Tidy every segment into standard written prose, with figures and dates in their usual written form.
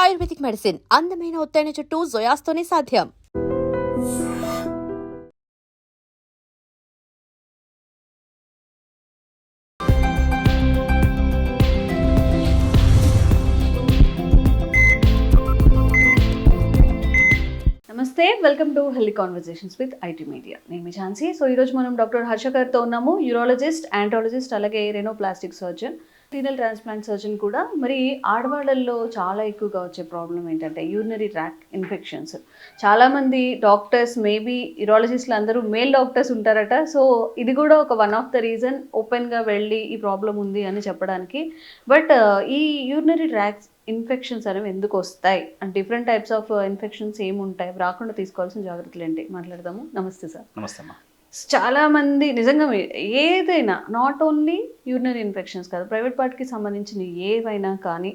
Ayurvedic medicine అందమైన ఒత్తైన చుట్టూ జొయాస్తోనే సాధ్యం. నమస్తే, welcome to healthy conversations with IT media. నేను మీ ఝాన్సీ. సో ఈరోజు మనం డాక్టర్ హర్ష గారితో ఉన్నాము. యూరాలజిస్ట్, యాంటాలజిస్ట్, అలాగే రెనోప్లాస్టిక్ సర్జన్, రీనల్ ట్రాన్స్ప్లాంట్ సర్జన్ కూడా. మరి ఆడవాళ్ళల్లో చాలా ఎక్కువగా వచ్చే ప్రాబ్లం ఏంటంటే యూరినరీ ట్రాక్ట్ ఇన్ఫెక్షన్స్. చాలామంది డాక్టర్స్, మేబీ యూరాలజిస్టులు అందరూ మేల్ డాక్టర్స్ ఉంటారట. సో ఇది కూడా ఒక వన్ ఆఫ్ ద రీజన్ ఓపెన్గా వెళ్ళి ఈ ప్రాబ్లం ఉంది అని చెప్పడానికి. బట్ ఈ యూరినరీ ట్రాక్ట్ ఇన్ఫెక్షన్స్ అనేవి ఎందుకు వస్తాయి and different types of infections ఏముంటాయి, రాకుండా తీసుకోవాల్సిన జాగ్రత్తలు ఏంటి మాట్లాడదాము. నమస్తే సార్. నమస్తే అమ్మా. చాలా మంది నిజంగా ఏదైనా, నాట్ ఓన్లీ యూరినరీ ఇన్ఫెక్షన్స్ కాదు, ప్రైవేట్ పార్ట్కి సంబంధించిన ఏవైనా కానీ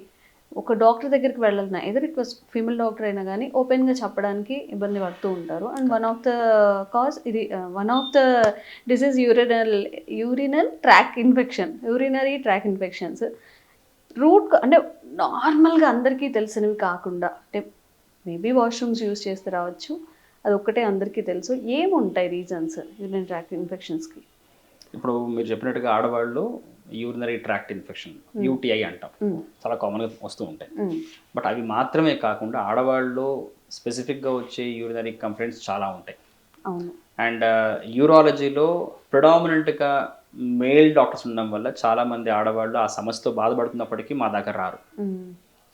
ఒక డాక్టర్ దగ్గరికి వెళ్ళాలన్నా, ఏదో రిక్వెస్ట్ ఫీమేల్ డాక్టర్ అయినా కానీ ఓపెన్గా చెప్పడానికి ఇబ్బంది పడుతూ ఉంటారు. And one of the cause ఇది, one of the disease urinal tract infection, urinary tract infections. Root అంటే నార్మల్గా అందరికీ తెలిసినవి కాకుండా, అంటే మేబీ వాష్రూమ్స్ యూజ్ చేస్తే రావచ్చు, అది ఒక్కటే అందరికీ తెలుసు. ఏముంటాయి రీజన్స్ యూరినరీ ట్రాక్ట్ ఇన్ఫెక్షన్స్కి? ఇప్పుడు మీరు చెప్పినట్టుగా ఆడవాళ్ళు యూరినరీ ట్రాక్ట్ ఇన్ఫెక్షన్, యూటీఐ అంటాం, చాలా కామన్గా వస్తూ ఉంటాయి. బట్ అవి మాత్రమే కాకుండా ఆడవాళ్ళు స్పెసిఫిక్గా వచ్చే యూరినరీ కంప్లైంట్స్ చాలా ఉంటాయి. అవును. అండ్ యూరాలజీలో ప్రిడామినెంట్గా మేల్ డాక్టర్స్ ఉండడం వల్ల చాలామంది ఆడవాళ్ళు ఆ సమస్యతో బాధపడుతున్నప్పటికీ మా దగ్గర రారు.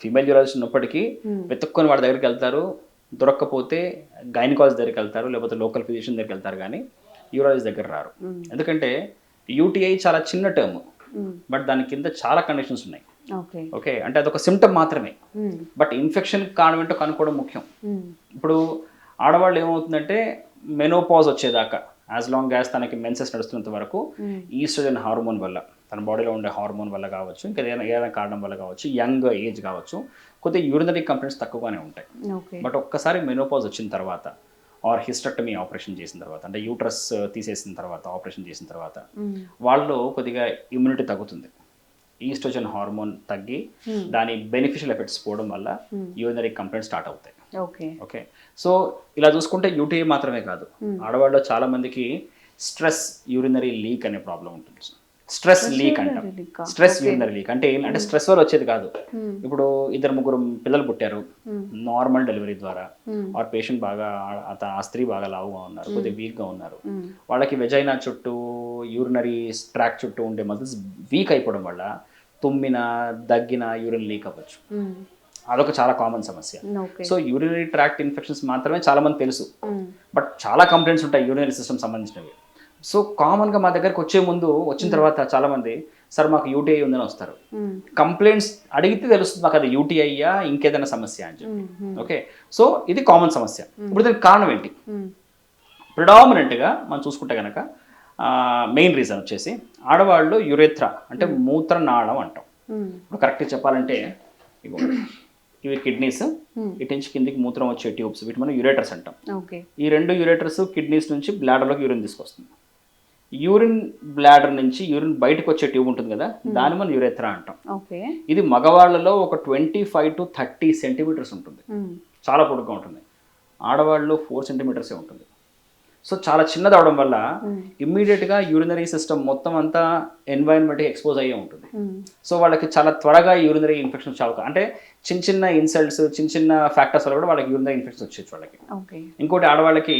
ఫీమేల్ యూరాలజిస్ట్ ఉన్నప్పటికీ వెతుక్కొని వాడి దగ్గరికి వెళ్తారు, దొరక్కపోతే గైనకాలజిస్ట్ దగ్గరికి వెళ్తారు, లేకపోతే లోకల్ ఫిజిషియన్ దగ్గరికి వెళ్తారు, కానీ యూరాలజిస్ట్ దగ్గర రారు. ఎందుకంటే యూటీఐ చాలా చిన్న టర్మ్, బట్ దాని కింద చాలా కండిషన్స్ ఉన్నాయి. ఓకే, అంటే అదొక సిమ్టమ్ మాత్రమే, బట్ ఇన్ఫెక్షన్ కారణం ఏంటో కనుక్కోవడం ముఖ్యం. ఇప్పుడు ఆడవాళ్ళు ఏమవుతుందంటే మెనోపాజ్ వచ్చేదాకా, యాజ్ లాంగ్ యాజ్ తనకి మెన్సెస్ నడుస్తున్నంత వరకు ఈస్ట్రోజన్ హార్మోన్ వల్ల, తన బాడీలో ఉండే హార్మోన్ వల్ల కావచ్చు, ఇంకా ఏదైనా కారణం వల్ల కావచ్చు, యంగ్ ఏజ్ కావచ్చు, కొద్దిగా యూరినరీ కంప్లైంట్స్ తక్కువగానే ఉంటాయి. బట్ ఒక్కసారి మెనోపాజ్ వచ్చిన తర్వాత ఆర్ హిస్టెక్టమీ ఆపరేషన్ చేసిన తర్వాత, అంటే యూట్రస్ తీసేసిన తర్వాత, ఆపరేషన్ చేసిన తర్వాత వాళ్ళు కొద్దిగా ఇమ్యూనిటీ తగ్గుతుంది. ఈస్ట్రోజన్ హార్మోన్ తగ్గి దాని బెనిఫిషియల్ ఎఫెక్ట్స్ పోవడం వల్ల యూరినరీ కంప్లైంట్స్ స్టార్ట్ అవుతాయి. ఓకే, సో ఇలా చూసుకుంటే యూటీఐ మాత్రమే కాదు, ఆడవాళ్ళలో చాలా మందికి స్ట్రెస్ యూరినరీ లీక్ అనే ప్రాబ్లం ఉంటుంది. స్ట్రెస్ లీక్ అంటాం. స్ట్రెస్ యూరినరీ లీక్ అంటే ఏంటంటే స్ట్రెస్ వల్ల వచ్చేది కాదు. ఇప్పుడు 2-3 పిల్లలు పుట్టారు నార్మల్ డెలివరీ ద్వారా, ఆర్ పేషెంట్ బాగా, ఆ స్త్రీ బాగా లావుగా ఉన్నారు, కొద్దిగా వీక్గా ఉన్నారు, వాళ్ళకి వెజైనా చుట్టూ యూరినరీ ట్రాక్ చుట్టూ ఉండే మజిల్స్ వీక్ అయిపోవడం వల్ల తుమ్మిన, దగ్గిన యూరిన్ లీక్ అవ్వచ్చు. అదొక చాలా కామన్ సమస్య. సో యూరినరీ ట్రాక్ట్ ఇన్ఫెక్షన్స్ మాత్రమే చాలా మంది తెలుసు, బట్ చాలా కంప్లైంట్స్ ఉంటాయి యూరినరీ సిస్టమ్ సంబంధించినవి. సో కామన్గా మా దగ్గరకు వచ్చిన తర్వాత చాలా మంది, సార్ మాకు యూటీఐ ఉందని వస్తారు. కంప్లైంట్స్ అడిగితే తెలుస్తుంది మాకు అది యూటీఐయా ఇంకేదైనా సమస్య అని చెప్పి. ఓకే, సో ఇది కామన్ సమస్య. ఇప్పుడు దీనికి కారణం ఏంటి? ప్రిడామినెంట్గా మనం చూసుకుంటే కనుక మెయిన్ రీజన్ వచ్చేసి ఆడవాళ్ళు యురేత్రా అంటే మూత్రనాళం అంటాం. ఇప్పుడు కరెక్ట్గా చెప్పాలంటే ఇవి కిడ్నీస్, ఇటు నుంచి కిందికి మూత్రం వచ్చే ట్యూబ్స్, వీటి మనం యురేటర్స్ అంటాం. ఈ 2 యురేటర్స్ కిడ్నీస్ నుంచి బ్లాడర్లోకి యూరిన్ తీసుకొస్తుంది. యూరిన్ బ్లాడర్ నుంచి యూరిన్ బయటకు వచ్చే ట్యూబ్ ఉంటుంది కదా, దాన్ని మనం యురేత్రా అంటాం. ఇది మగవాళ్ళలో ఒక 25 to 30 సెంటీమీటర్స్ ఉంటుంది, చాలా పొడుగ్గా ఉంటుంది. ఆడవాళ్ళలో 4 సెంటీమీటర్సే ఉంటుంది. సో చాలా చిన్నది అవడం వల్ల ఇమ్మీడియట్గా యూరినరీ సిస్టమ్ మొత్తం అంతా ఎన్వైరన్మెంట్కి ఎక్స్పోజ్ అయ్యే ఉంటుంది. సో వాళ్ళకి చాలా త్వరగా యూరినరీ ఇన్ఫెక్షన్స్ అంటే చిన్న ఇన్సల్ట్స్, చిన్న ఫ్యాక్టర్స్ వల్ల కూడా వాళ్ళకి యూరినరీ ఇన్ఫెక్షన్స్ వచ్చేది వాళ్ళకి. ఇంకోటి ఆడవాళ్ళకి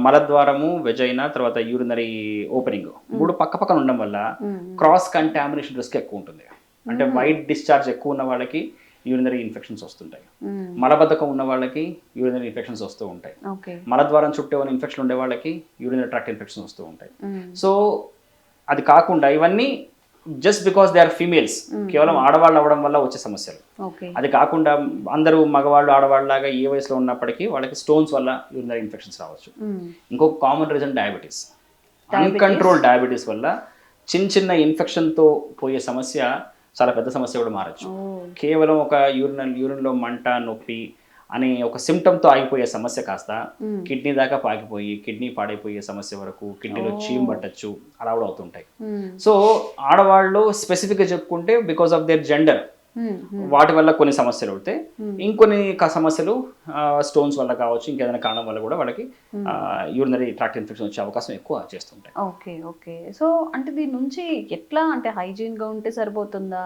మలద్వారము, వెజైనా, తర్వాత యూరినరీ ఓపెనింగ్ 3 పక్కన ఉండడం వల్ల క్రాస్ కంటామినేషన్ రిస్క్ ఎక్కువ ఉంటుంది. అంటే వైట్ డిశ్చార్జ్ ఎక్కువ ఉన్న వాళ్ళకి యూరినరీ ఇన్ఫెక్షన్స్ వస్తుంటాయి, మలబద్ధకం ఉన్న వాళ్ళకి యూరినరీ ఇన్ఫెక్షన్స్ వస్తూ ఉంటాయి, మలద్వారం చుట్టూ ఉన్న ఇన్ఫెక్షన్ ఉండే వాళ్ళకి యూరినరీ ట్రాక్ట్ ఇన్ఫెక్షన్స్ వస్తూ ఉంటాయి. సో అది కాకుండా ఇవన్నీ just because they are females, కేవలం ఆడవాళ్ళు అవ్వడం వల్ల వచ్చే సమస్యలు. అది కాకుండా అందరూ మగవాళ్ళు ఆడవాళ్ళలాగా ఏ వయసులో ఉన్నప్పటికీ వాళ్ళకి స్టోన్స్ వల్ల యూరినరీ ఇన్ఫెక్షన్స్ రావచ్చు. ఇంకొక common reason diabetes. Uncontrol diabetes వల్ల చిన్న ఇన్ఫెక్షన్తో పోయే సమస్య చాలా పెద్ద సమస్య కూడా మారచ్చు. కేవలం ఒక యూరిన్లో మంట, నొప్పి అనే ఒక సిమ్టమ్తో ఆగిపోయే సమస్య కాస్త కిడ్నీ దాకా పాకిపోయి కిడ్నీ పాడైపోయే సమస్య వరకు, కిడ్నీలో చీమ్ పట్టచ్చు, అలా కూడా అవుతుంటాయి. సో ఆడవాళ్ళు స్పెసిఫిక్గా చెప్పుకుంటే బికాస్ ఆఫ్ దేర్ జెండర్ వాటి వల్ల కొన్ని సమస్యలు అవుతాయి. ఇంకొన్ని సమస్యలు స్టోన్స్ వల్ల కావచ్చు, ఇంకేదైనా కారణం వల్ల కూడా వాళ్ళకి యూరినరీ ట్రాక్ట్ ఇన్ఫెక్షన్ వచ్చే అవకాశం ఎక్కువ చేస్తుంటాయి. Okay okay. సో అంటే దీని నుంచి ఎట్లా అంటే హైజీన్గా ఉంటే సరిపోతుందా,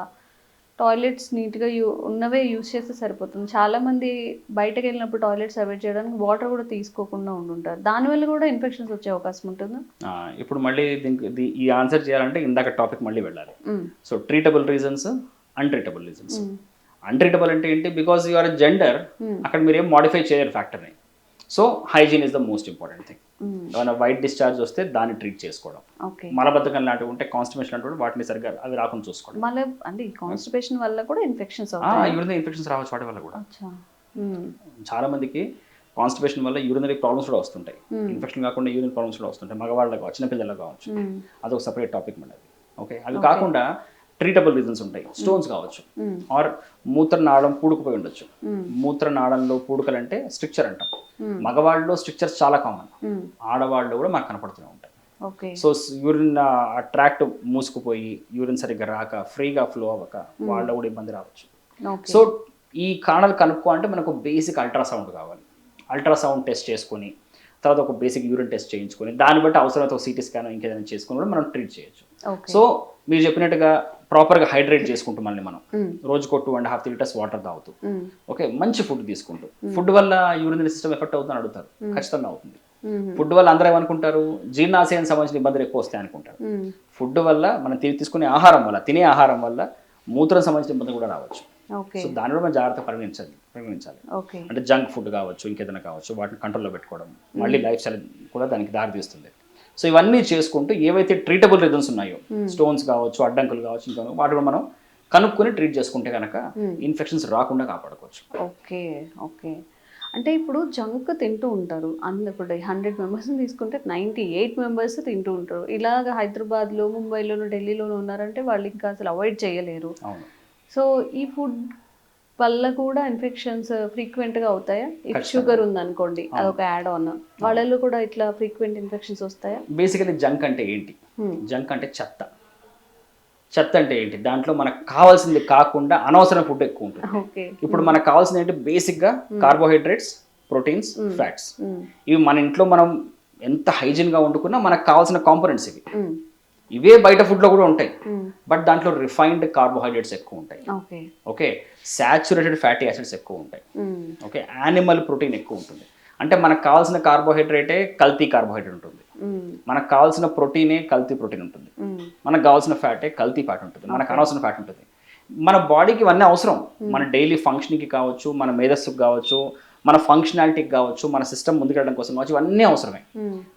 టాయిలెట్స్ నీట్గా ఉన్నవే యూజ్ చేస్తే సరిపోతుంది? చాలామంది బయటకు వెళ్ళినప్పుడు టాయిలెట్స్ అవాయిడ్ చేయడానికి వాటర్ కూడా తీసుకోకుండా ఉంటుంటారు, దానివల్ల కూడా ఇన్ఫెక్షన్స్ వచ్చే అవకాశం ఉంటుందా? ఇప్పుడు మళ్ళీ దీనికి ఈ ఆన్సర్ చేయాలంటే ఇందాక టాపిక్ మళ్ళీ వెళ్ళాలి. So treatable reasons, untreatable reasons. Untreatable అంటే ఏంటి? బికాస్ యూఆర్ జెండర్, అక్కడ మీరు ఏం మాడిఫై చేయరు ఫ్యాక్టర్ని. So hygiene is the most important thing. ఏమైనా వైట్ డిశ్చార్జ్ వస్తే దాన్ని ట్రీట్ చేసుకోవడం, మలబద్ధకం లాంటివి ఉంటే, కాన్స్టిపేషన్ లాంటివి వాటిని సరిగ్గా అవి రాకుండా చూసుకోవడం. మళ్ళీ అంటే కాన్స్టిపేషన్ వల్ల కూడా ఇన్ఫెక్షన్స్ యూరినరీ ఇన్ఫెక్షన్స్ రావచ్చు వాటి వల్ల కూడా. చాలా మందికి కాన్స్టిపేషన్ వల్ల యూరినరీ ప్రాబ్లమ్స్ కూడా వస్తుంటాయి. ఇన్ఫెక్షన్ కాకుండా యూరినరీ ప్రాబ్లమ్స్ కూడా వస్తుంటాయి, మగవాళ్ళకి, చిన్నపిల్లలకు కావచ్చు. అదొక సపరేట్ టాపిక్ మనది. ఓకే, అవి కాకుండా ట్రీటబుల్ రీజన్స్ ఉంటాయి. స్టోన్స్ కావచ్చు, ఆర్ మూత్రనాళం పూడుకుపోయి ఉండొచ్చు. మూత్రనాళంలో పూడుకలు అంటే స్ట్రిక్చర్ అంటాం. మగవాళ్ళలో స్ట్రిక్చర్స్ చాలా కామన్, ఆడవాళ్ళు కూడా మనకు కనపడుతూనే ఉంటాయి. సో యూరిన్ ట్రాక్ట్ మూసుకుపోయి యూరిన్ సరిగ్గా రాక, ఫ్రీగా ఫ్లో అవ్వక వాళ్ళ కూడా ఇబ్బంది రావచ్చు. సో ఈ కారణాలు కనుక్కో అంటే మనకు బేసిక్ అల్ట్రాసౌండ్ కావాలి. అల్ట్రాసౌండ్ టెస్ట్ చేసుకొని, తర్వాత ఒక బేసిక్ యూరిన్ టెస్ట్ చేయించుకొని, దాన్ని బట్టి అవసరమైతే ఒక సిటీ స్కాన్ ఇంకేదైనా చేసుకుని కూడా మనం ట్రీట్ చేయొచ్చు. సో మీరు చెప్పినట్టుగా ప్రాపర్గా హైడ్రేట్ చేసుకుంటూ మళ్ళీ మనం రోజుకో 2.5 లీటర్స్ వాటర్ తాగుతూ, ఓకే, మంచి ఫుడ్ తీసుకుంటూ. ఫుడ్ వల్ల యూరినరీ సిస్టమ్ ఎఫెక్ట్ అవుతుందని అడుగుతారు, ఖచ్చితంగా అవుతుంది. ఫుడ్ వల్ల అందరూ ఏమనుకుంటారు, జీర్ణాశయానికి సంబంధించిన ఇబ్బందులు ఎక్కువ వస్తాయి అనుకుంటారు. ఫుడ్ వల్ల మనం తీసుకునే ఆహారం వల్ల, తినే ఆహారం వల్ల మూత్రం సంబంధించిన ఇబ్బందులు కూడా రావచ్చు. సో దాని కూడా మనం జాగ్రత్త పరిగణించాలి. అంటే జంక్ ఫుడ్ కావచ్చు, ఇంకేదైనా కావచ్చు, వాటిని కంట్రోల్లో పెట్టుకోవడం మళ్ళీ లైఫ్ స్టైల్ కూడా దానికి దారి తీస్తుంది. సో ఇవన్నీ చేసుకుంటూ ఏవైతే ట్రీటబుల్ రీజన్స్ ఉన్నాయో, స్టోన్స్ కావచ్చు, అడ్డంకులు కావచ్చు, ఇంకా వాటి కూడా మనం కనుక్కొని ట్రీట్ చేసుకుంటే కనుక ఇన్ఫెక్షన్స్ రాకుండా కాపాడుకోవచ్చు. Okay okay. అంటే ఇప్పుడు జంక్ తింటూ ఉంటారు ఇప్పుడు 100 మెంబర్స్ని తీసుకుంటే 98 మెంబర్స్ తింటూ ఉంటారు. ఇలాగ హైదరాబాద్లో, ముంబైలోను, ఢిల్లీలోనూ ఉన్నారంటే వాళ్ళు ఇంకా అసలు అవాయిడ్ చేయలేరు. సో ఈ ఫుడ్ వల్ల కూడా ఇన్ఫెక్షన్స్ ఫ్రీక్వెంట్గా అవుతాయా? ఇఫ్ షుగర్ ఉందనుకోండి, అదొక యాడ్ ఆన్, వాళ్ళలో కూడా ఇట్లా ఫ్రీక్వెంట్ ఇన్ఫెక్షన్స్ వస్తాయా? బేసికలీ జంక్ అంటే ఏంటి? జంక్ అంటే చెత్త. చెత్త అంటే ఏంటి? దాంట్లో మనకు కావాల్సింది కాకుండా అనవసరం ఫుడ్ ఎక్కువ ఉంటుంది. ఇప్పుడు మనకు కావాల్సింది ఏంటి? బేసిక్గా కార్బోహైడ్రేట్స్, ప్రోటీన్స్, ఫ్యాట్స్. ఇవి మన ఇంట్లో మనం ఎంత హైజీన్గా వండుకున్నా మనకు కావాల్సిన కాంపోనెంట్స్ ఇవి. ఇవే బయట ఫుడ్లో కూడా ఉంటాయి, బట్ దాంట్లో రిఫైన్డ్ కార్బోహైడ్రేట్స్ ఎక్కువ ఉంటాయి. ఓకే, సాచురేటెడ్ ఫ్యాటీ యాసిడ్స్ ఎక్కువ ఉంటాయి. ఓకే, యానిమల్ ప్రోటీన్ ఎక్కువ ఉంటుంది. అంటే మనకు కావాల్సిన కార్బోహైడ్రేటే కల్తీ కార్బోహైడ్రేట్ ఉంటుంది, మనకు కావాల్సిన ప్రోటీనే కల్తీ ప్రోటీన్ ఉంటుంది, మనకు కావాల్సిన ఫ్యాటే కల్తీ ఫ్యాట్ ఉంటుంది, మనకు అనవసరం ఫ్యాట్ ఉంటుంది. మన బాడీకి ఇవన్నీ అవసరం. మన డైలీ ఫంక్షనింగ్కి కావచ్చు, మన మేధస్సుకు కావచ్చు, మన ఫంక్షనాలిటీకి కావచ్చు, మన సిస్టమ్ ముందుకెళ్ళడం కోసం కావచ్చు, ఇవన్నీ అవసరమే.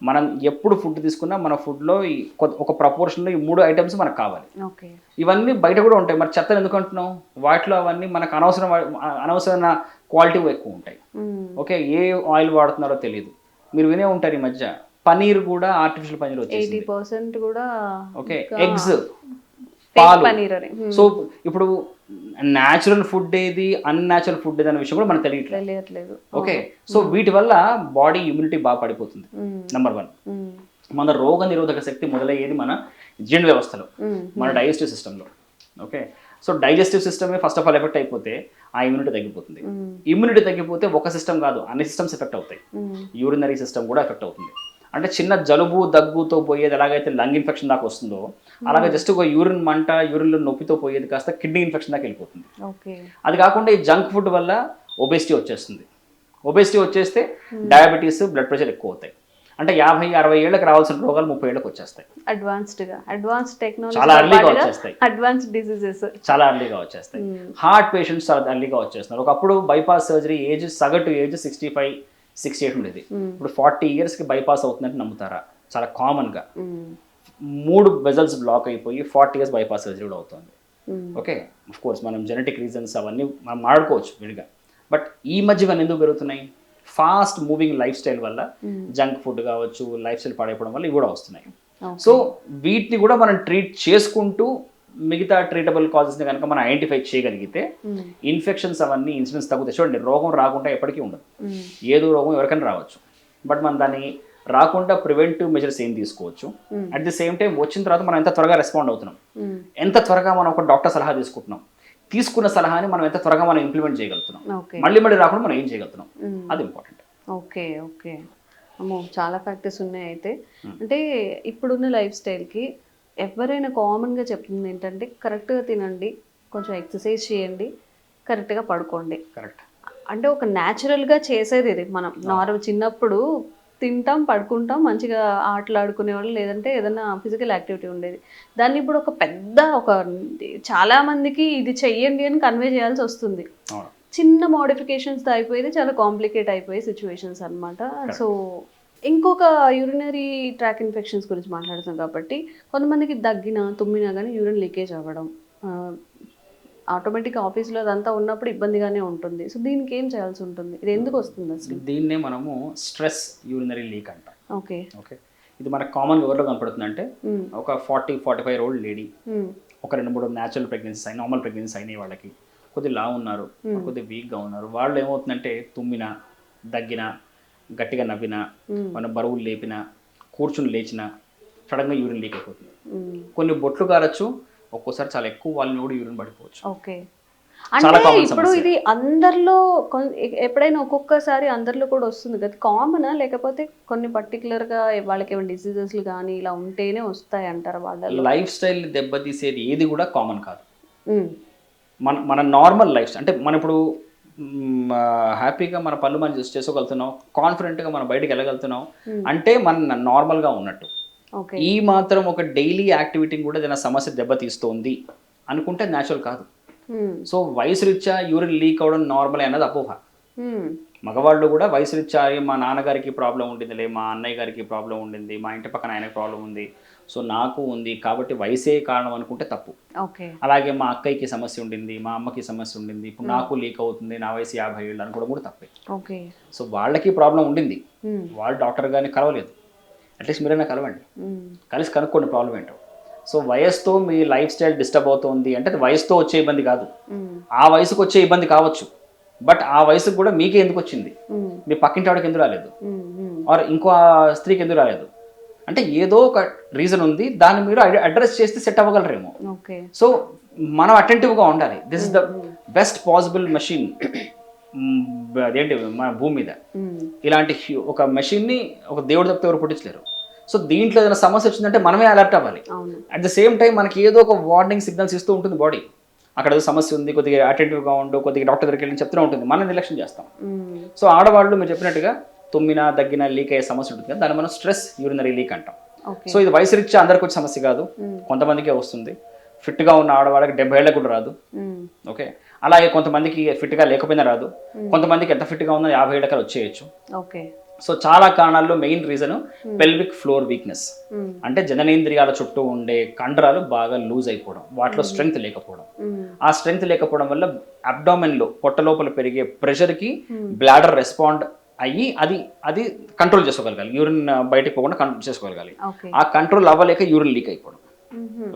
మనం ఎప్పుడు ఫుడ్ తీసుకున్నా మన ఫుడ్లో ఒక ప్రపోర్షన్లో ఈ 3 ఐటమ్స్ మనకు కావాలి. ఇవన్నీ బయట కూడా ఉంటాయి. మరి చెత్తను ఎందుకు అంటున్నాం? వాటిలో అవన్నీ మనకు అనవసరమైన క్వాలిటీ ఎక్కువ ఉంటాయి. ఓకే, ఏ ఆయిల్ వాడుతున్నారో తెలియదు. మీరు వినే ఉంటారు ఈ మధ్య పనీర్ కూడా ఆర్టిఫిషియల్ పనీర్ వచ్చేసింది. 80% కూడా. ఓకే, ఎగ్స్, పాలు. సో ఇప్పుడు న్యాచురల్ ఫుడ్ ఏది, అన్యాచురల్ ఫుడ్ ఏది అనే విషయం కూడా మనకు తెలియట్లేదు. ఓకే, సో వీటి వల్ల బాడీ ఇమ్యూనిటీ బాగా పడిపోతుంది. నెంబర్ 1, మన రోగ నిరోధక శక్తి మొదలయ్యేది మన జీర్ణ వ్యవస్థలో, మన డైజెస్టివ్ సిస్టంలో. ఓకే, సో డైజెస్టివ్ సిస్టమే ఫస్ట్ ఆఫ్ ఆల్ ఎఫెక్ట్ అయిపోతే ఆ ఇమ్యూనిటీ తగ్గిపోతుంది. ఇమ్యూనిటీ తగ్గిపోతే ఒక సిస్టమ్ కాదు, అన్ని సిస్టమ్స్ ఎఫెక్ట్ అవుతాయి. యూరినరీ సిస్టమ్ కూడా ఎఫెక్ట్ అవుతుంది. అంటే చిన్న జలుబు దగ్గుతో పోయేది ఎలాగైతే లంగ్ ఇన్ఫెక్షన్ దాకా వస్తుందో, అలాగే జస్ట్ ఒక యూరిన్ మంట, యూరిన్లో నొప్పితో పోయేది కాస్త కిడ్నీ ఇన్ఫెక్షన్ దాకా వెళ్ళిపోతుంది. అది కాకుండా ఈ జంక్ ఫుడ్ వల్ల ఒబేసిటీ వచ్చేస్తుంది. ఒబేసిటీ వచ్చేస్తే డయాబెటీస్, బ్లడ్ ప్రెషర్ ఎక్కువ అవుతాయి. అంటే 50-60 ఏళ్ళకి రావాల్సిన రోగాలు 30 ఏళ్ళకి వచ్చేస్తాయి. అడ్వాన్స్డ్ టెక్నాలజీ చాలా ఎర్లీగా వచ్చేస్తాయి. అడ్వాన్స్డ్ డిసీజెస్ చాలా ఎర్లీగా వచ్చేస్తాయి. హార్ట్ పేషెంట్స్ చాలా ఎర్లీగా వచ్చేస్తున్నారు. ఒకప్పుడు బైపాస్ సర్జరీ సగటు ఏజ్ 65-68 ఉండేది. ఇప్పుడు 40 ఇయర్స్కి బైపాస్ అవుతుందంటే నమ్ముతారా? చాలా కామన్గా 3 వెజల్స్ బ్లాక్ అయిపోయి 40 ఇయర్స్ బైపాస్ సర్జరీ కూడా అవుతుంది. ఓకే, ఆఫ్ కోర్స్ మనం జెనెటిక్ రీజన్స్ అవన్నీ మనం మాట్లాడుకోవచ్చు విడిగా. బట్ ఈ మధ్య ఇవన్నీ ఎందుకు పెరుగుతున్నాయి? ఫాస్ట్ మూవింగ్ లైఫ్ స్టైల్ వల్ల, జంక్ ఫుడ్ కావచ్చు, లైఫ్ స్టైల్ పాడైపోవడం వల్ల ఇవి కూడా వస్తున్నాయి. సో వీటిని కూడా మనం ట్రీట్ చేసుకుంటూ మిగతా ట్రీటబుల్ కాజెస్ని కనుక మనం ఐడెంటిఫై చేయగలిగితే ఇన్ఫెక్షన్స్ అవన్నీ ఇన్సిడెన్స్ తగ్గుతాయి. చూడండి, రోగం రాకుండా ఎప్పటికీ ఉండదు. ఏదో రోగం ఎవరికైనా రావచ్చు, బట్ మనం దాన్ని రాకుండా ప్రివెంటివ్ మెజర్స్ ఏం తీసుకోవచ్చు. అట్ ది సేమ్ టైం వచ్చిన తర్వాత మనం ఎంత త్వరగా రెస్పాండ్ అవుతున్నాం, ఎంత త్వరగా మనం ఒక డాక్టర్ సలహా తీసుకుంటున్నాం, తీసుకున్న సలహాని మనం ఎంత త్వరగా మనం ఇంప్లిమెంట్ చేయగలుగుతున్నాం, ఓకే. మళ్ళీ మళ్ళీ రాకుండా మనం ఏం చేయగలుగుతున్నాం, అది ఇంపార్టెంట్. ఓకే. ఓకే. అమ్మో! చాలా ఫ్యాక్టర్స్ ఉన్నాయి అయితే. అంటే ఇప్పుడున్న లైఫ్ స్టైల్‌కి ఎవరైనా కామన్‌గా చెప్తుంది ఏంటంటే కరెక్ట్‌గా తినండి, కొంచెం ఎక్సర్సైజ్ చేయండి, కరెక్ట్‌గా పడుకోండి. కరెక్ట్. అంటే ఒక న్యాచురల్‌గా చేసేది ఇది. మనం చిన్నప్పుడు తింటాం, పడుకుంటాం, మంచిగా ఆటలాడుకునేవాళ్ళు, లేదంటే ఏదైనా ఫిజికల్ యాక్టివిటీ ఉండేది. దాన్ని ఇప్పుడు ఒక పెద్ద చాలా మందికి ఇది చెయ్యండి అని కన్వే చేయాల్సి వస్తుంది. అవును. చిన్న మోడిఫికేషన్స్‌తో అయిపోయేది చాలా కాంప్లికేట్ అయిపోయే సిచ్యువేషన్స్ అనమాట. సో ఇంకొక యూరినరీ ట్రాక్ ఇన్ఫెక్షన్స్ గురించి మాట్లాడుతున్నాం కాబట్టి కొంతమందికి దగ్గిన, తుమ్మినా కానీ యూరిన్ లీకేజ్ అవ్వడం, ఆటోమేటిక్ ఆఫీస్లో అదంతా ఉన్నప్పుడు ఇబ్బందిగానే ఉంటుంది. సో దీనికి ఏం చేయాల్సి ఉంటుంది? ఇది ఎందుకు వస్తుంది అసలు? దీన్నే మనము స్ట్రెస్ యూరినరీ లీక్ అంటాం. ఓకే. ఓకే, ఇది మనకు కామన్ ఎవరిలో కనపడుతుందంటే ఒక 40-45 ఓల్డ్ లేడీ, ఒక 2-3 న్యాచురల్ ప్రెగ్నెన్సీస్ అయిన, నార్మల్ ప్రెగ్నెన్సీస్ అయినాయి, వాళ్ళకి కొద్దిగా లావు ఉన్నారు, కొద్దిగా వీక్గా ఉన్నారు, వాళ్ళు ఏమవుతుందంటే తుమ్మినా, దగ్గినా, గట్టిగా నవ్వినా, మన బరువులు లేపినా, కూర్చుని లేచినా సడన్గా యూరిన్ లీక్ అయిపోతుంది. కొన్ని బొట్లు కారచ్చు, ఒక్కోసారి చాలా ఎక్కువ వాళ్ళని కూడా యూరిన్ పడిపోవచ్చు. ఓకే. చాలా అంటే కామన్ ఇప్పుడు సమస్య. ఇది అందరిలో ఎప్పుడైనా ఒక్కొక్కసారి అందరిలో కూడా వస్తుంది కదా, కామనా లేకపోతే కొన్ని పర్టికులర్గా వాళ్ళకి ఏమైనా డిసీజెస్లు కానీ ఇలా ఉంటేనే వస్తాయి అంటారా వాళ్ళలో? లైఫ్ స్టైల్ దెబ్బతీసేది ఏది కూడా కామన్ కాదు. మన నార్మల్ లైఫ్ అంటే మనం ఇప్పుడు హ్యాపీగా మన పనులు మనం చేసుకోగలుగుతున్నాం, కాన్ఫిడెంట్గా మనం బయటకు వెళ్ళగలుగుతున్నాం అంటే మన నార్మల్గా ఉన్నట్టు. ఓకే. ఈ మాత్రం ఒక డైలీ యాక్టివిటీ కూడా ఏదైనా సమస్య దెబ్బతీస్తోంది అనుకుంటే న్యాచురల్ కాదు. సో వయసు రీత్యా యూరిన్ లీక్ అవ్వడం నార్మల్ అన్నది అపోహ. మగవాళ్ళు కూడా వయసు రీత్యా మా నాన్నగారికి ప్రాబ్లం ఉండిందిలే, మా అన్నయ్య గారికి ప్రాబ్లం ఉండింది, మా ఇంటి పక్కన ఆయనకి ప్రాబ్లం ఉంది, సో నాకు ఉంది కాబట్టి వయసే కారణం అనుకుంటే తప్పు. ఓకే. అలాగే మా అక్కయ్యకి సమస్య ఉండింది, మా అమ్మకి సమస్య ఉండింది, ఇప్పుడు నాకు లీక్ అవుతుంది, నా వయసు 50 ఏళ్ళు అనుకోవడం కూడా తప్పే. ఓకే. సో వాళ్ళకి ప్రాబ్లం ఉండింది, వాళ్ళు డాక్టర్ గారిని కలవలేదు, అట్లీస్ట్ మీరైనా కలవండి, కలిసి కనుక్కోండి ప్రాబ్లం ఏంటో. సో వయసుతో మీ లైఫ్ స్టైల్ డిస్టర్బ్ అవుతుంది అంటే అది వయసుతో వచ్చే ఇబ్బంది కాదు, ఆ వయసుకు వచ్చే ఇబ్బంది కావచ్చు, బట్ ఆ వయసుకు కూడా మీకే ఎందుకు వచ్చింది, మీ పక్కింటి వాడికి ఎందుకు రాలేదు, ఆర్ ఇంకో స్త్రీకి ఎందుకు రాలేదు అంటే ఏదో ఒక రీజన్ ఉంది, దాన్ని మీరు అడ్రస్ చేస్తే సెట్ అవ్వగలరేమో. సో మనం అటెంటివ్గా ఉండాలి. This is the best possible machine అదేంటి మన భూమి మీద. ఇలాంటి ఒక మెషిన్ని ఒక దేవుడు తప్పితే ఎవరు పుట్టించలేరు. సో దీంట్లో ఏదైనా సమస్య వచ్చిందంటే మనమే అలర్ట్ అవ్వాలి. అట్ ద సేమ్ టైం మనకి ఏదో ఒక వార్నింగ్ సిగ్నల్స్ ఇస్తూ ఉంటుంది బాడీ, అక్కడ ఏదో సమస్య ఉంది, కొద్దిగా అటెంటివ్గా ఉండు, కొద్దిగా డాక్టర్ దగ్గరికి వెళ్ళి చెప్తూనే ఉంటుంది, మనం నిర్లక్ష్యం చేస్తాం. సో ఆడవాళ్ళు మీరు చెప్పినట్టుగా తుమ్మినా దగ్గినా లీక్ అయ్యే సమస్య ఉంటుంది కదా, దాన్ని మనం స్ట్రెస్ యూరినరీ లీక్ అంటాం. సో ఇది వయసు రీత్యా అందరికి వచ్చే సమస్య కాదు, కొంతమందికే వస్తుంది. ఫిట్గా ఉన్న ఆడవాళ్ళకి 70 ఏళ్ళకి కూడా రాదు. ఓకే, అలాగే కొంతమందికి ఫిట్గా లేకపోయినా రాదు, కొంతమందికి ఎంత ఫిట్గా ఉందో 50 ఏళ్ళకి వచ్చేయచ్చు. ఓకే. సో చాలా కారణాల్లో main reason pelvic floor weakness, అంటే జననేంద్రియాల చుట్టూ ఉండే కండరాలు బాగా లూజ్ అయిపోవడం, వాటిలో స్ట్రెంగ్త్ లేకపోవడం. ఆ స్ట్రెంగ్త్ లేకపోవడం వల్ల అబ్డామిన్ లో పొట్ట లోపల పెరిగే ప్రెషర్కి బ్లాడర్ రెస్పాండ్ అయ్యి అది కంట్రోల్ చేసుకోగలగాలి, యూరిన్ బయటకు పోకుండా కంట్రోల్ చేసుకోగలగాలి. ఆ కంట్రోల్ అవ్వలేక యూరిన్ లీక్ అయిపోవడం.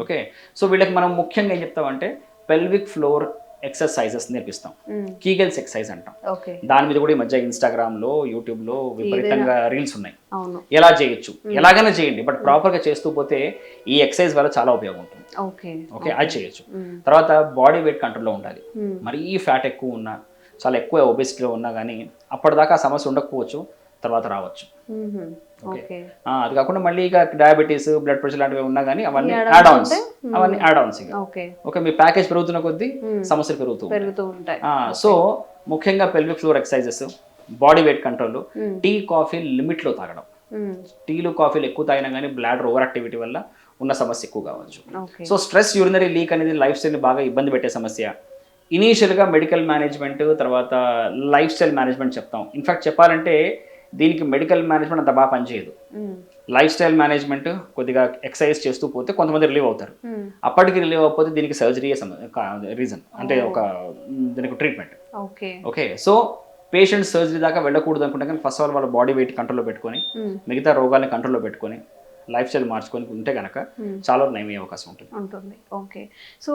ఓకే, సో వీళ్ళకి మనం ముఖ్యంగా ఏం చెప్తామంటే పెల్విక్ ఫ్లోర్ ఎక్సర్సైజెస్ నేర్పిస్తాం, కీగెల్స్ ఎక్సర్సైజ్ అంటాం. దాని మీద కూడా ఈ మధ్య ఇన్స్టాగ్రామ్ లో, యూట్యూబ్ లో విపరీతంగా రీల్స్ ఉన్నాయి. ఎలా చేయొచ్చు, ఎలాగైనా చేయండి, బట్ ప్రాపర్ గా చేస్తూ పోతే ఈ ఎక్సర్సైజ్ వల్ల చాలా ఉపయోగం ఉంటుంది. ఓకే, అది చేయొచ్చు. తర్వాత బాడీ వెయిట్ కంట్రోల్లో ఉండాలి. మరీ ఫ్యాట్ ఎక్కువ ఉన్నా, చాలా ఎక్కువ ఒబెసిటీలో ఉన్నా కానీ అప్పటిదాకా ఆ సమస్య ఉండకపోవచ్చు, తర్వాత రావచ్చు. ఓకే, అది కాకుండా మళ్ళీ ఇక డయాబెటీస్, బ్లడ్ ప్రెషర్ లాంటివి ఉన్నా కానీ అవన్నీ యాడ్ ఆన్స్. ఓకే, మీ ప్యాకేజ్ పెరుగుతున్న కొద్దీ సమస్యలు పెరుగుతూ ఉంటాయి. సో ముఖ్యంగా pelvic floor exercises, body weight control, tea coffee limit లో తాగడం. టీలు కాఫీలు ఎక్కువ తాగినా కానీ బ్లాడర్ ఓవర్ యాక్టివిటీ వల్ల ఉన్న సమస్య ఎక్కువ కావచ్చు. సో స్ట్రెస్ యూరినరీ లీక్ అనేది లైఫ్ స్టైల్ బాగా ఇబ్బంది పెట్టే సమస్య. ఇనీషియల్గా మెడికల్ మేనేజ్మెంట్, తర్వాత లైఫ్ స్టైల్ మేనేజ్మెంట్ చెప్తాం. ఇన్ఫాక్ట్ చెప్పాలంటే దీనికి మెడికల్ మేనేజ్మెంట్ అంత బాగా పనిచేయదు. లైఫ్ స్టైల్ మేనేజ్మెంట్ కొద్దిగా ఎక్సర్సైజ్ చేస్తూ పోతే కొంతమంది రిలీవ్ అవుతారు. అప్పటికి రిలీవ్ అవ్వకపోతే దీనికి సర్జరీ రీజన్, అంటే దీనికి treatment. Okay, so patient surgery దాకా వెళ్ళకూడదు అనుకుంటే కానీ ఫస్ట్ ఆఫ్ ఆల్ వాళ్ళ బాడీ వెయిట్ కంట్రోల్లో పెట్టుకొని, మిగతా రోగాల్ని కంట్రోల్లో పెట్టుకొని, లైఫ్ స్టైల్ మార్చుకొని ఉంటే కనుక చాలా నయమయ్యే అవకాశం ఉంటుంది. ఓకే, సో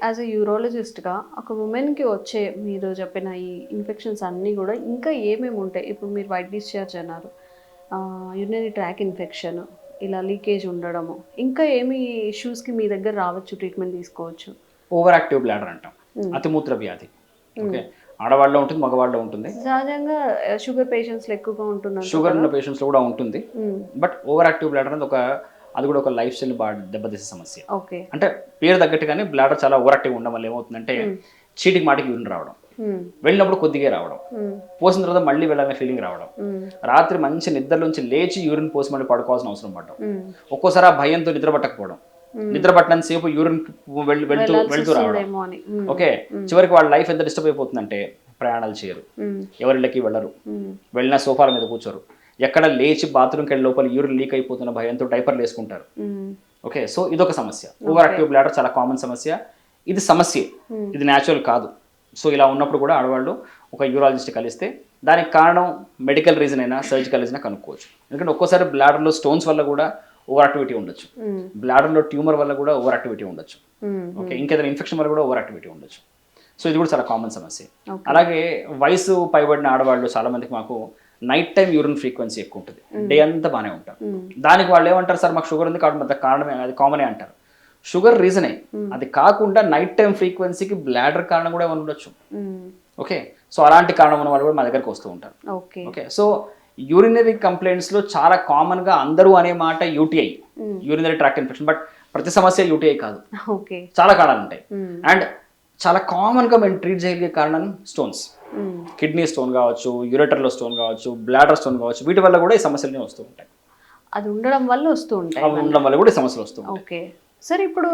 యాజ్ ఎ యూరాలజిస్ట్గా ఒక ఉమెన్కి వచ్చే మీరు చెప్పిన ఈ ఇన్ఫెక్షన్స్ అన్నీ కూడా ఇంకా ఏమేమి ఉంటాయి? ఇప్పుడు మీరు వైట్ డిశ్చార్జ్ అన్నారు, యూరినరీ ట్రాక్ ఇన్ఫెక్షన్, ఇలా లీకేజ్ ఉండడము, ఇంకా ఏమి ఇష్యూస్కి మీ దగ్గర రావచ్చు, ట్రీట్మెంట్ తీసుకోవచ్చు? ఓవర్ యాక్టివ్ బ్లాడర్ అంటాం, అతిమూత్ర వ్యాధి. ఓకే, ఆడవాళ్ళలో ఉంటుంది, మగవాళ్ళలో ఉంటుంది. సహజంగా షుగర్ పేషెంట్స్ ఎక్కువగా ఉంటున్నారు. షుగర్ ఉన్న పేషెంట్స్లో కూడా ఉంటుంది. బట్ ఓవర్ యాక్టివ్ బ్లాడర్ అనేది అది కూడా ఒక లైఫ్ స్టైల్ బాగా దెబ్బతీసే సమస్య. ఓకే, అంటే పేరు తగ్గట్టుగానే బ్లాడర్ చాలా ఓవర్ యాక్టివ్ ఉండడం వల్ల ఏమవుతుందంటే చీటికి మాటికి యూరిన్ రావడం, వెళ్ళినప్పుడు కొద్దిగా రావడం, పోసిన తర్వాత మళ్ళీ వెళ్ళాలనే ఫీలింగ్ రావడం, రాత్రి మంచి నిద్రలోంచి లేచి యూరిన్ పోసి మళ్ళీ పడుకోవాల్సిన అవసరం పడడం, ఒక్కోసారి ఆ భయంతో నిద్ర పట్టకపోవడం, నిద్ర పట్టడానికి సేపు యూరిన్ వెళ్తూ రావడం. ఓకే, చివరికి వాళ్ళ లైఫ్ ఎంత డిస్టర్బ్ అయిపోతుందంటే ప్రయాణాలు చేయరు, ఎవరిళ్ళకి వెళ్ళరు, వెళ్ళిన సోఫాల మీద కూర్చోరు, ఎక్కడ లేచి బాత్రూమ్కి వెళ్ళి లోపల యూరిన్ లీక్ అయిపోతున్న భయంతో డైపర్లు వేసుకుంటారు. ఓకే, సో ఇదొక సమస్య. ఓవర్ యాక్టివ్ బ్లాడర్ చాలా కామన్ సమస్య. ఇది సమస్య, ఇది న్యాచురల్ కాదు. సో ఇలా ఉన్నప్పుడు కూడా ఆడవాళ్ళు ఒక యూరాలజిస్ట్ కలిస్తే దానికి కారణం మెడికల్ రీజన్ అయినా సర్జికల్ రీజన్ కనుక్కోవచ్చు. ఎందుకంటే ఒక్కోసారి బ్లాడర్లో స్టోన్స్ వల్ల కూడా ఓవర్ యాక్టివిటీ ఉండొచ్చు, బ్లాడర్లో ట్యూమర్ వల్ల కూడా ఓవర్ యాక్టివిటీ ఉండొచ్చు, ఓకే, ఇంకేదైనా ఇన్ఫెక్షన్ వల్ల కూడా ఓవర్ యాక్టివిటీ ఉండొచ్చు. సో ఇది కూడా చాలా కామన్ సమస్య. అలాగే వయసు పైబడిన ఆడవాళ్ళు చాలా మందికి మాకు నైట్ టైం యూరిన్ ఫ్రీక్వెన్సీ ఎక్కువ ఉంటుంది, డే అంతా బాగానే ఉంటారు. దానికి వాళ్ళు ఏమంటారు, సార్ మాకు షుగర్ ఉంది కాబట్టి కారణమే, అది కామనే అంటారు. షుగర్ రీజనే, అది కాకుండా నైట్ టైం ఫ్రీక్వెన్సీకి బ్లాడర్ కారణం కూడా ఏమైనా ఉండొచ్చు. ఓకే, సో అలాంటి కారణం ఉన్న వాళ్ళు కూడా మా దగ్గరకు వస్తూ ఉంటారు. ఓకే, సో యూరినరీ కంప్లైంట్స్ లో చాలా కామన్ గా అందరూ అనే మాట UTI, urinary tract infection. But ప్రతి సమస్య యూటీఐ కాదు, చాలా కారణాలు ఉంటాయి. అండ్ చాలా కామన్ గా మేము ట్రీట్ చేయగలిగే కారణం స్టోన్స్, కిడ్నీ స్టోన్ కావచ్చు, యూరేటర్లో స్టోన్ కావచ్చు, బ్లాడర్ స్టోన్ కావచ్చు, వీటి వల్ల కూడా ఈ సమస్యలు వస్తూ ఉంటాయి. అది ఉండడం వల్ల వస్తూ ఉంటాయి, ఉండడం వల్ల కూడా ఈ సమస్యలు వస్తూ ఉంటాయి. ఓకే, సరే ఇప్పుడు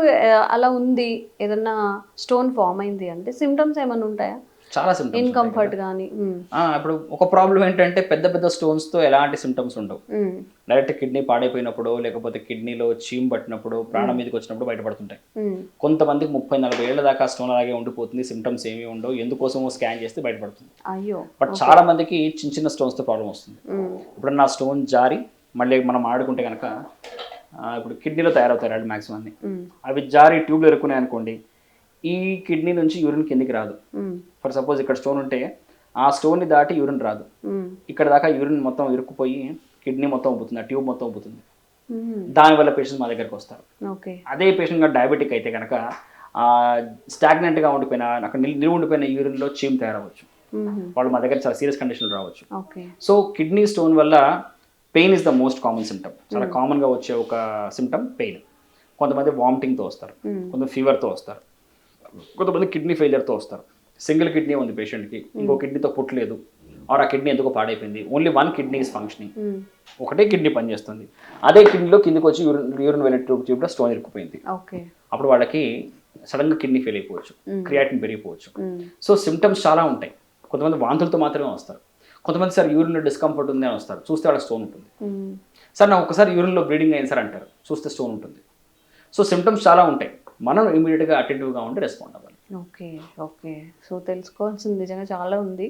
అలా ఉంది, ఏదన్నా స్టోన్ ఫామ్ అయింది అంటే సిమ్టమ్స్ ఏమైనా ఉంటాయా? చాలా సిమ్టమ్స్, ఇన్కంఫర్ట్ కానీ. ఇప్పుడు ఒక ప్రాబ్లం ఏంటంటే పెద్ద పెద్ద స్టోన్స్ తో ఎలాంటి సిమ్టమ్స్ ఉండవు. డైరెక్ట్ కిడ్నీ పాడైపోయినప్పుడు, లేకపోతే కిడ్నీలో చీమ్ పట్టినప్పుడు, ప్రాణం మీదకి వచ్చినప్పుడు బయటపడుతుంటాయి. కొంతమందికి 30-40 ఏళ్ల దాకా స్టోన్ అలాగే ఉండిపోతుంది, సిమ్టమ్స్ ఏమీ ఉండవు, ఎందుకోసమో స్కాన్ చేస్తే బయటపడుతుంది. అయ్యో, బట్ చాలా మందికి చిన్న చిన్న స్టోన్స్ తో ప్రాబ్లం వస్తుంది. ఇప్పుడు నా స్టోన్ జారి మళ్ళీ మనం ఆడుకుంటే కనుక ఇప్పుడు కిడ్నీలో తయారవుతాయి రాళ్ళు మ్యాక్సిమం అన్ని, అవి జారి ట్యూబ్లో ఇరుక్కున్నాయి అనుకోండి, ఈ కిడ్నీ నుంచి యూరిన్ కిందికి రాదు. ఫర్ సపోజ్ ఇక్కడ స్టోన్ ఉంటే ఆ స్టోన్ ని దాటి యూరిన్ రాదు, ఇక్కడ దాకా యూరిన్ మొత్తం ఇరుక్కుపోయి కిడ్నీ మొత్తం ఉబ్బుతుంది, ఆ ట్యూబ్ మొత్తం ఉబ్బుతుంది. దానివల్ల పేషెంట్స్ మా దగ్గరకు వస్తారు. అదే పేషెంట్ గా డయాబెటిక్ అయితే కనుక స్టాగ్నెంట్ గా ఉండిపోయిన, అక్కడ నిలువ ఉండిపోయిన యూరిన్ లో చీమ్ తయారవచ్చు, వాళ్ళు మా దగ్గర చాలా సీరియస్ కండిషన్ రావచ్చు. సో కిడ్నీ స్టోన్ వల్ల pain is the most common symptom. చాలా కామన్ గా వచ్చే ఒక సిమ్టమ్ పెయిన్. కొంతమంది వామిటింగ్తో వస్తారు, కొంతమంది ఫీవర్తో వస్తారు, కొంతమంది కిడ్నీ ఫెయిలియర్తో వస్తారు. సింగిల్ కిడ్నీ ఉంది పేషెంట్కి, ఇంకో కిడ్నీతో పుట్టలేదు, ఆర్ ఆ కిడ్నీ ఎందుకో పాడైపోయింది, only one kidney is functioning, ఒకటే కిడ్నీ పనిచేస్తుంది, అదే కిడ్నీలో కిందికి వచ్చి యూరిన్ వెళ్ళే ట్యూబ్లో స్టోన్ ఇరుక్కుపోయింది. అప్పుడు వాళ్ళకి సడన్ గా కిడ్నీ ఫెయిల్ అయిపోవచ్చు, క్రియాటిన్ పెరిగిపోవచ్చు. సో సిమ్టమ్స్ చాలా ఉంటాయి. కొంతమంది వాంతులతో మాత్రమే వస్తారు, కొంతమంది సార్ యూరిన్లో డిస్కంఫర్ట్ ఉంది అని వస్తారు, చూస్తే వాళ్ళకి స్టోన్ ఉంటుంది. సార్ నాకు ఒకసారి యూరిన్లో బ్లీడింగ్ అయింది సార్ అంటారు, చూస్తే స్టోన్ ఉంటుంది. సో సిమ్టమ్స్ చాలా ఉంటాయి, మనం ఇమీడియట్గా అటెంటివ్గా ఉండి రెస్పాండ్ అవ్వాలి. ఓకే, ఓకే, సో తెలుసుకోవాల్సింది నిజంగా చాలా ఉంది.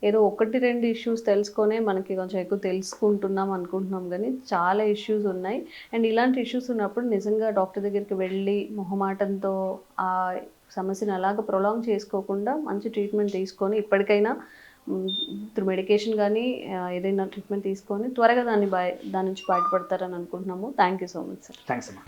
ఏదో 1-2 ఇష్యూస్ తెలుసుకొనే మనకి కొంచెం ఎక్కువ తెలుసుకుంటున్నాం అనుకుంటున్నాం, కానీ చాలా ఇష్యూస్ ఉన్నాయి. అండ్ ఇలాంటి ఇష్యూస్ ఉన్నప్పుడు నిజంగా డాక్టర్ దగ్గరికి వెళ్ళి మొహమాటంతో ఆ సమస్యను అలాగ ప్రొలాంగ్ చేసుకోకుండా మంచి ట్రీట్మెంట్ తీసుకొని, ఇప్పటికైనా త్రూ మెడికేషన్ కానీ ఏదైనా ట్రీట్మెంట్ తీసుకొని త్వరగా దాని నుంచి బయటపడతారని అనుకుంటున్నాము. Thank you so much sir. Thanks అమ్మా.